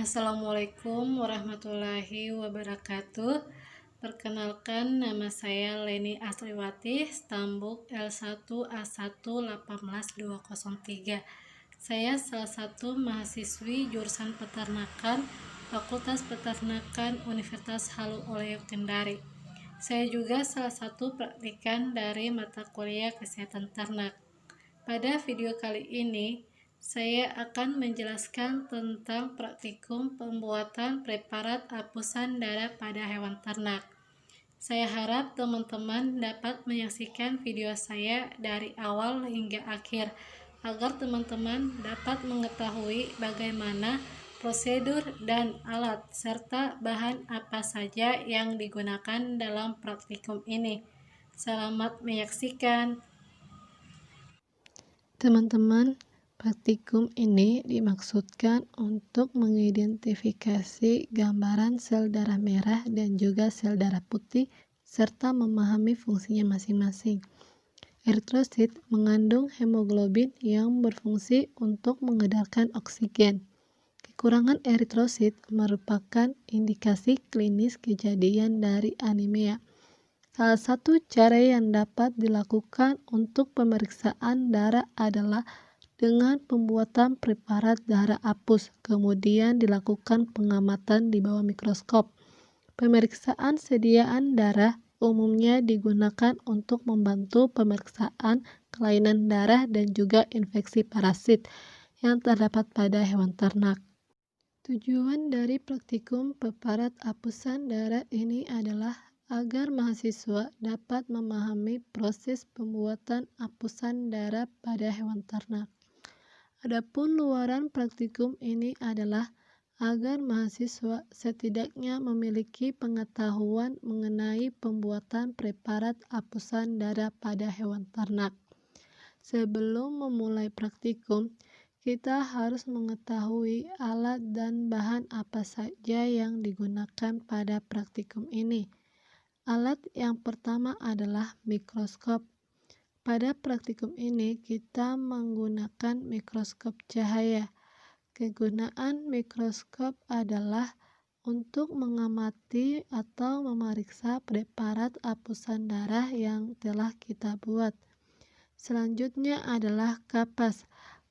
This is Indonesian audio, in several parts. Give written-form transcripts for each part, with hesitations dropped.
Assalamualaikum warahmatullahi wabarakatuh. Perkenalkan, nama saya Leni Asriwati, Stambuk L1A1 18203. Saya salah satu mahasiswi jurusan Peternakan, Fakultas Peternakan Universitas Halu Oleo Kendari. Saya juga salah satu praktikan dari mata kuliah Kesehatan Ternak. Pada video kali ini, saya akan menjelaskan tentang praktikum pembuatan preparat hapusan darah pada hewan ternak. Saya harap teman-teman dapat menyaksikan video saya dari awal hingga akhir, agar teman-teman dapat mengetahui bagaimana prosedur dan alat serta bahan apa saja yang digunakan dalam praktikum ini. Selamat menyaksikan. Teman-teman, praktikum ini dimaksudkan untuk mengidentifikasi gambaran sel darah merah dan juga sel darah putih serta memahami fungsinya masing-masing. Eritrosit mengandung hemoglobin yang berfungsi untuk mengedarkan oksigen. Kekurangan eritrosit merupakan indikasi klinis kejadian dari anemia. Salah satu cara yang dapat dilakukan untuk pemeriksaan darah adalah dengan pembuatan preparat darah hapus, kemudian dilakukan pengamatan di bawah mikroskop. Pemeriksaan sediaan darah umumnya digunakan untuk membantu pemeriksaan kelainan darah dan juga infeksi parasit yang terdapat pada hewan ternak. Tujuan dari praktikum preparat hapusan darah ini adalah agar mahasiswa dapat memahami proses pembuatan hapusan darah pada hewan ternak. Adapun luaran praktikum ini adalah agar mahasiswa setidaknya memiliki pengetahuan mengenai pembuatan preparat hapusan darah pada hewan ternak. Sebelum memulai praktikum, kita harus mengetahui alat dan bahan apa saja yang digunakan pada praktikum ini. Alat yang pertama adalah mikroskop. Pada praktikum ini kita menggunakan mikroskop cahaya. Kegunaan mikroskop adalah untuk mengamati atau memeriksa preparat hapusan darah yang telah kita buat. Selanjutnya adalah kapas.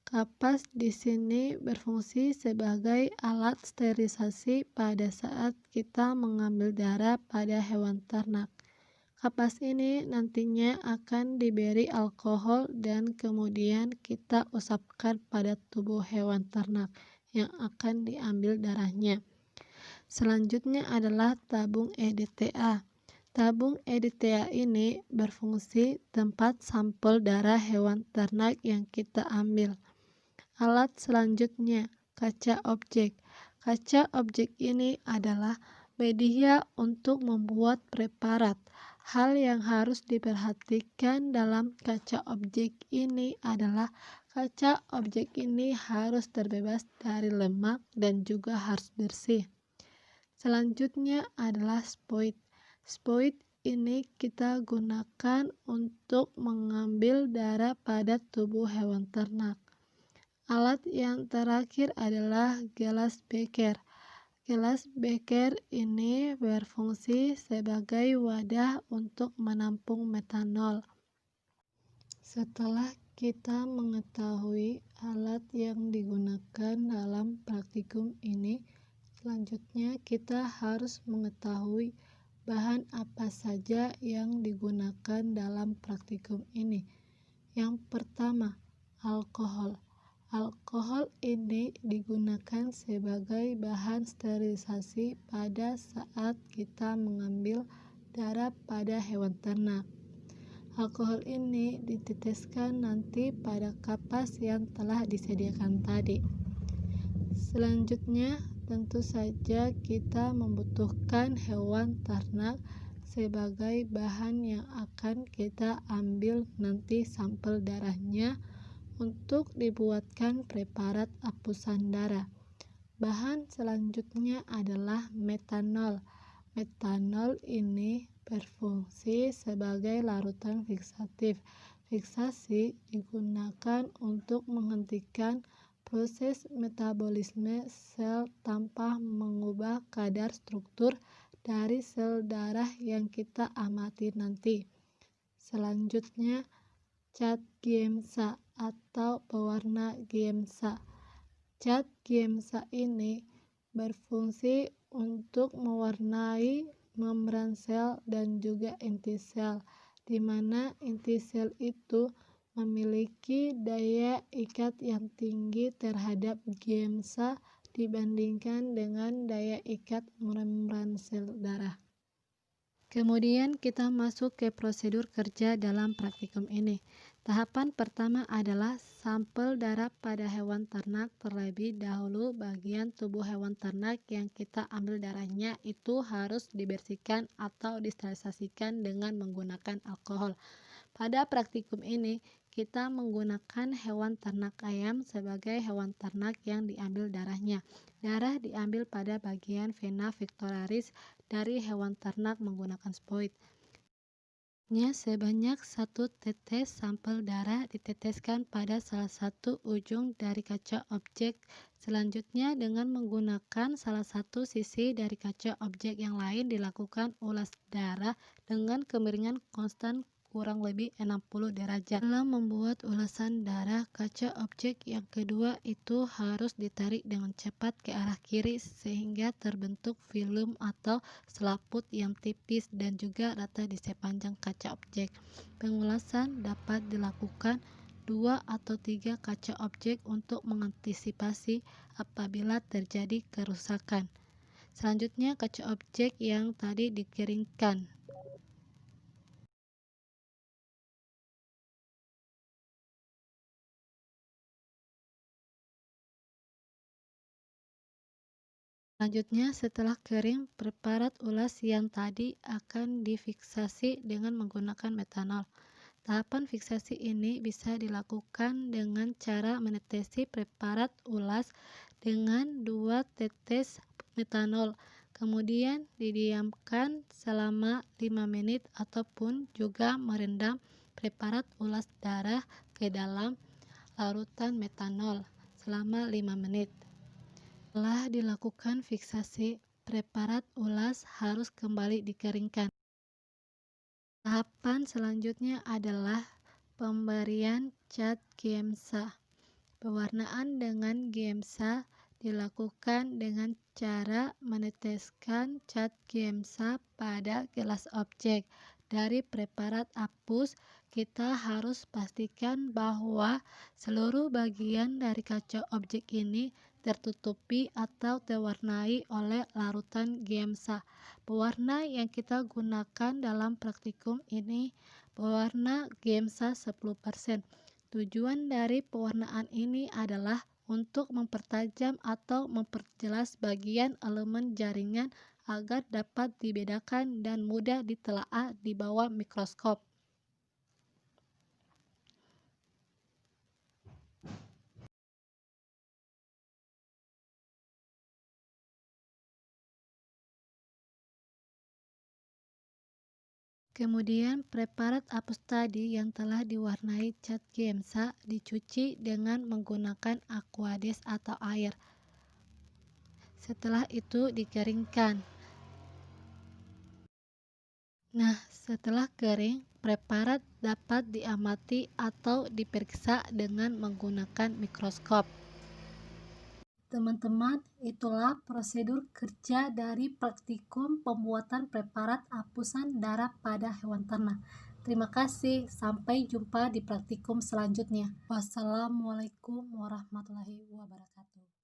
Kapas di sini berfungsi sebagai alat sterilisasi pada saat kita mengambil darah pada hewan ternak. Kapas ini nantinya akan diberi alkohol dan kemudian kita usapkan pada tubuh hewan ternak yang akan diambil darahnya. Selanjutnya adalah tabung EDTA. Tabung EDTA ini berfungsi tempat sampel darah hewan ternak yang kita ambil. Alat selanjutnya, kaca objek. Kaca objek ini adalah media untuk membuat preparat. Hal yang harus diperhatikan dalam kaca objek ini adalah kaca objek ini harus terbebas dari lemak dan juga harus bersih. Selanjutnya adalah spoit. Spoit ini kita gunakan untuk mengambil darah pada tubuh hewan ternak. Alat yang terakhir adalah gelas beker. Gelas beker ini berfungsi sebagai wadah untuk menampung metanol. Setelah kita mengetahui alat yang digunakan dalam praktikum ini, selanjutnya kita harus mengetahui bahan apa saja yang digunakan dalam praktikum ini. Yang pertama, alkohol. Alkohol ini digunakan sebagai bahan sterilisasi pada saat kita mengambil darah pada hewan ternak. Alkohol ini diteteskan nanti pada kapas yang telah disediakan tadi. Selanjutnya, tentu saja kita membutuhkan hewan ternak sebagai bahan yang akan kita ambil nanti sampel darahnya untuk dibuatkan preparat hapusan darah. Bahan selanjutnya adalah metanol. Metanol ini berfungsi sebagai larutan fiksatif. Fiksasi digunakan untuk menghentikan proses metabolisme sel tanpa mengubah kadar struktur dari sel darah yang kita amati nanti. Selanjutnya, cat Giemsa atau pewarna Giemsa. Cat Giemsa ini berfungsi untuk mewarnai membran sel dan juga inti sel, di mana inti sel itu memiliki daya ikat yang tinggi terhadap Giemsa dibandingkan dengan daya ikat membran sel darah. Kemudian kita masuk ke prosedur kerja dalam praktikum ini. Tahapan pertama adalah sampel darah pada hewan ternak. Terlebih dahulu bagian tubuh hewan ternak yang kita ambil darahnya itu harus dibersihkan atau disterilisasikan dengan menggunakan alkohol. Pada praktikum ini, kita menggunakan hewan ternak ayam sebagai hewan ternak yang diambil darahnya. Darah diambil pada bagian vena pectoralis dari hewan ternak menggunakan spoit. Sebanyak 1 tetes sampel darah diteteskan pada salah satu ujung dari kaca objek. Selanjutnya, dengan menggunakan salah satu sisi dari kaca objek yang lain dilakukan ulas darah dengan kemiringan konstan kurang lebih 60 derajat. Dalam membuat ulasan darah, kaca objek yang kedua itu harus ditarik dengan cepat ke arah kiri sehingga terbentuk film atau selaput yang tipis dan juga rata di sepanjang kaca objek. Pengulasan dapat dilakukan 2 atau 3 kaca objek untuk mengantisipasi apabila terjadi kerusakan. Selanjutnya, kaca objek yang tadi dikeringkan. Selanjutnya, setelah kering, preparat ulas yang tadi akan difiksasi dengan menggunakan metanol. Tahapan fiksasi ini bisa dilakukan dengan cara menetesi preparat ulas dengan 2 tetes metanol, kemudian didiamkan selama 5 menit ataupun juga merendam preparat ulas darah ke dalam larutan metanol selama 5 menit. Setelah dilakukan fiksasi, preparat ulas harus kembali dikeringkan. Tahapan selanjutnya adalah pemberian cat Giemsa. Pewarnaan dengan Giemsa dilakukan dengan cara meneteskan cat Giemsa pada gelas objek. Dari preparat apus, kita harus pastikan bahwa seluruh bagian dari kaca objek ini tertutupi atau terwarnai oleh larutan Giemsa. Pewarna yang kita gunakan dalam praktikum ini pewarna Giemsa 10%. Tujuan dari pewarnaan ini adalah untuk mempertajam atau memperjelas bagian elemen jaringan agar dapat dibedakan dan mudah ditelaah di bawah mikroskop. Kemudian preparat apus tadi yang telah diwarnai cat Giemsa dicuci dengan menggunakan aquades atau air. Setelah itu dikeringkan. Nah, setelah kering, preparat dapat diamati atau diperiksa dengan menggunakan mikroskop. Teman-teman, itulah prosedur kerja dari praktikum pembuatan preparat apusan darah pada hewan ternak. Terima kasih, sampai jumpa di praktikum selanjutnya. Wassalamualaikum warahmatullahi wabarakatuh.